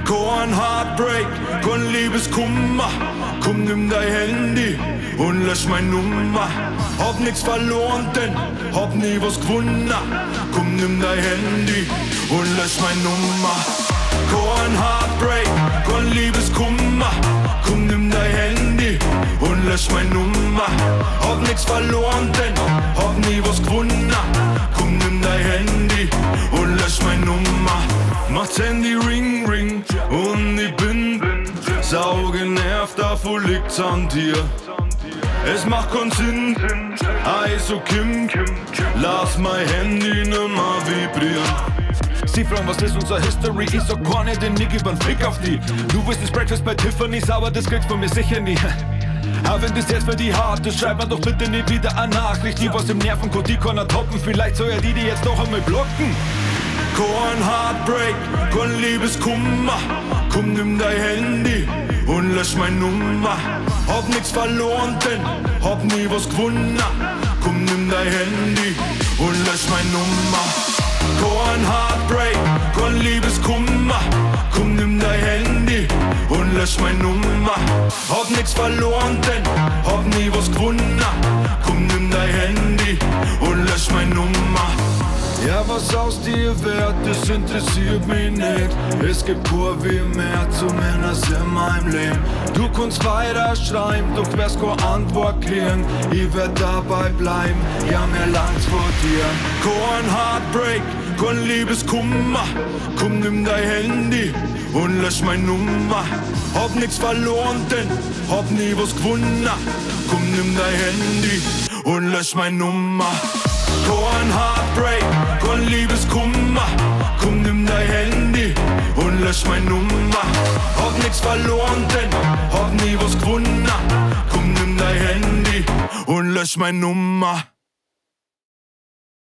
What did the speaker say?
Kein Heartbreak, kein Liebeskummer. Komm, nimm dein Handy und lösch meine Nummer. Hab nix verloren, denn hab nie was gewonnen. Komm, nimm dein Handy und lösch meine Nummer. Kein Heartbreak, kein Liebeskummer. Komm, nimm dein Handy und lösch meine Nummer. Hab nix verloren, denn hab nie was gewonnen. Komm, nimm dein Handy und lösch meine Nummer. Macht's Handy Ring Ring und ich bin sau genervt, davor liegt's an dir. Es macht keinen Sinn, also Kim, lass mein Handy nimmer vibrieren. Sie fragen, was ist unser History? Ich sag gar nicht, denn ich geb einen Fick auf die. Du willst das Breakfast bei Tiffany's, aber das kriegst von mir sicher nie. Aber wenn das jetzt für die hart ist, schreib mir doch bitte nicht wieder eine Nachricht. Die was im Nervencode, die kann er toppen. Vielleicht soll er die jetzt noch einmal blocken. Kein Heartbreak, kein Liebeskummer. Komm, nimm dein Handy und lösch meine Nummer. Hab nix verloren, denn hab nie was gewonnen. Komm, nimm dein Handy und lösch meine Nummer. Kein Heartbreak, kein Liebeskummer. Komm, nimm dein Handy und lösch meine Nummer. Hab nix verloren, denn hab nie was gewonnen. Komm, nimm dein Handy und lösch meine Nummer. Ja, was aus dir wird, das interessiert mich nicht. Es gibt kein wie mehr, zumindest in meinem Leben. Du kannst weiter schreiben, doch wirst keine Antwort kriegen. Ich werd dabei bleiben, ja, mir langt's vor dir. Kein Heartbreak, kein Liebeskummer. Komm, nimm dein Handy und lösch meine Nummer. Hab nix verloren, denn hab nie was gewonnen. Komm, nimm dein Handy und lösch meine Nummer. Kein Heartbreak, kein Liebeskummer. Komm, nimm dein Handy und lösch meine Nummer. Hab nix verloren, denn hab nie was gewonnen. Komm, nimm dein Handy und lösch meine Nummer.